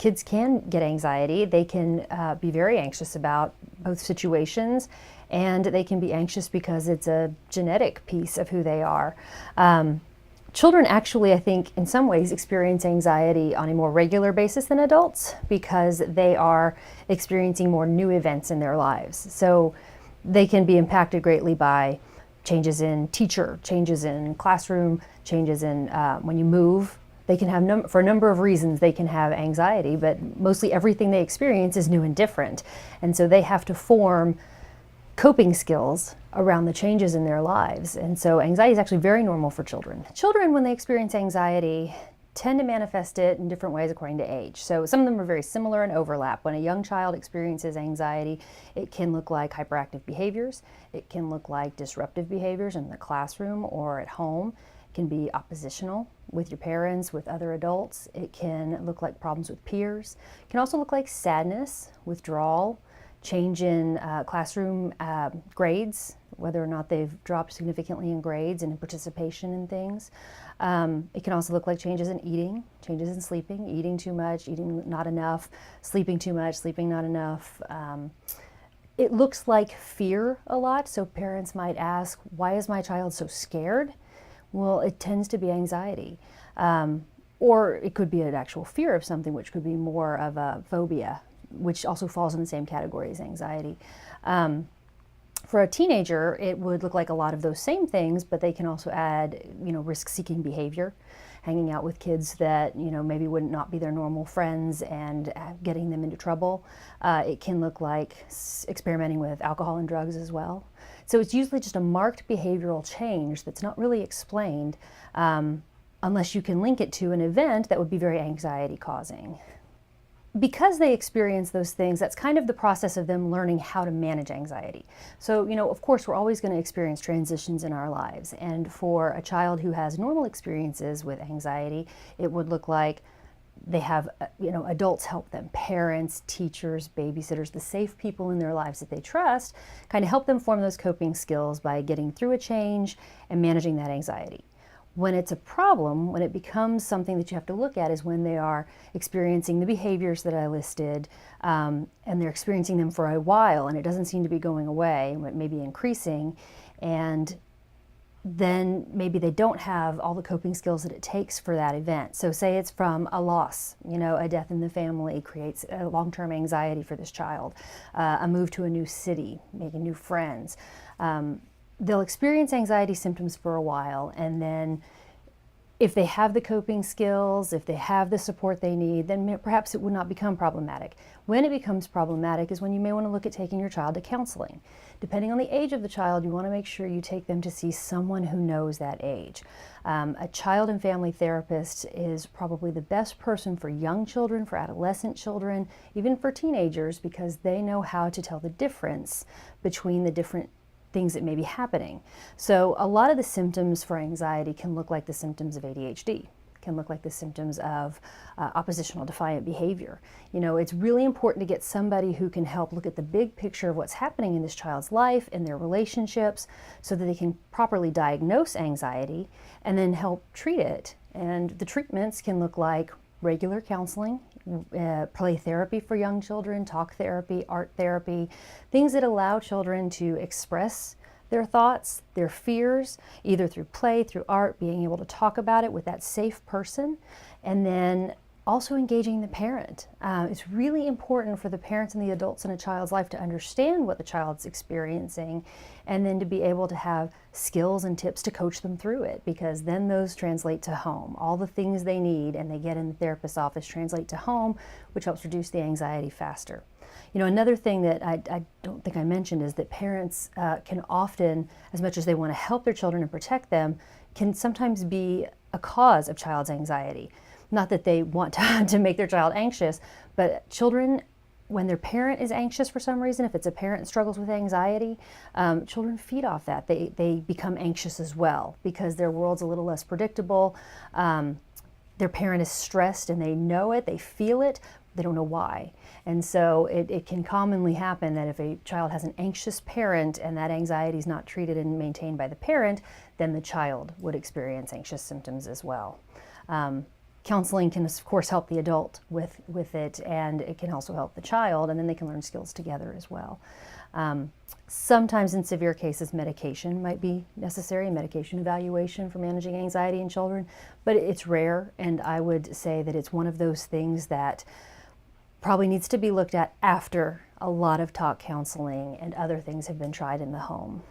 kids can get anxiety. They can be very anxious about both situations, and they can be anxious because it's a genetic piece of who they are. Children actually, I think, in some ways experience anxiety on a more regular basis than adults because they are experiencing more new events in their lives. So they can be impacted greatly by changes in teacher, changes in classroom, changes in when you move. They can have, for a number of reasons, they can have anxiety, but mostly everything they experience is new and different. And so they have to form coping skills around the changes in their lives. And so anxiety is actually very normal for children. Children, when they experience anxiety, tend to manifest it in different ways according to age. So some of them are very similar and overlap. When a young child experiences anxiety, it can look like hyperactive behaviors. It can look like disruptive behaviors in the classroom or at home. It can be oppositional with your parents, with other adults. It can look like problems with peers. It can also look like sadness, withdrawal, change in classroom grades, whether or not they've dropped significantly in grades and in participation in things. It can also look like changes in eating, changes in sleeping, eating too much, eating not enough, sleeping too much, sleeping not enough. It looks like fear a lot, so parents might ask, why is my child so scared? Well, it tends to be anxiety. Or it could be an actual fear of something, which could be more of a phobia, which also falls in the same category as anxiety. For a teenager, it would look like a lot of those same things, but they can also add, risk-seeking behavior, hanging out with kids that, maybe would not be their normal friends and getting them into trouble. It can look like experimenting with alcohol and drugs as well. So it's usually just a marked behavioral change that's not really explained unless you can link it to an event that would be very anxiety-causing. Because they experience those things, that's kind of the process of them learning how to manage anxiety. So, of course, we're always going to experience transitions in our lives. And for a child who has normal experiences with anxiety, it would look like they have, adults help them, parents, teachers, babysitters, the safe people in their lives that they trust, kind of help them form those coping skills by getting through a change and managing that anxiety. When it's a problem, when it becomes something that you have to look at, is when they are experiencing the behaviors that I listed, and they're experiencing them for a while, and it doesn't seem to be going away, it may be increasing, and then maybe they don't have all the coping skills that it takes for that event. So say it's from a loss, a death in the family creates a long-term anxiety for this child, a move to a new city, making new friends. They'll experience anxiety symptoms for a while, and then if they have the coping skills, if they have the support they need, then perhaps it would not become problematic. When it becomes problematic is when you may want to look at taking your child to counseling. Depending on the age of the child, you want to make sure you take them to see someone who knows that age. A child and family therapist is probably the best person for young children, for adolescent children, even for teenagers, because they know how to tell the difference between the different things that may be happening. So a lot of the symptoms for anxiety can look like the symptoms of ADHD, can look like the symptoms of oppositional defiant behavior. It's really important to get somebody who can help look at the big picture of what's happening in this child's life and their relationships so that they can properly diagnose anxiety and then help treat it. And the treatments can look like regular counseling, play therapy for young children, talk therapy, art therapy, things that allow children to express their thoughts, their fears, either through play, through art, being able to talk about it with that safe person, and then also engaging the parent. It's really important for the parents and the adults in a child's life to understand what the child's experiencing and then to be able to have skills and tips to coach them through it, because then those translate to home. All the things they need and they get in the therapist's office translate to home, which helps reduce the anxiety faster. Another thing that I don't think I mentioned is that parents can often, as much as they want to help their children and protect them, can sometimes be a cause of child's anxiety. Not that they want to make their child anxious, but children, when their parent is anxious for some reason, if it's a parent that struggles with anxiety, children feed off that. They become anxious as well because their world's a little less predictable. Their parent is stressed and they know it, they feel it, they don't know why. And so it can commonly happen that if a child has an anxious parent and that anxiety is not treated and maintained by the parent, then the child would experience anxious symptoms as well. Counseling can, of course, help the adult with it, and it can also help the child, and then they can learn skills together as well. Sometimes in severe cases, medication might be necessary, medication evaluation for managing anxiety in children, but it's rare, and I would say that it's one of those things that probably needs to be looked at after a lot of talk counseling and other things have been tried in the home.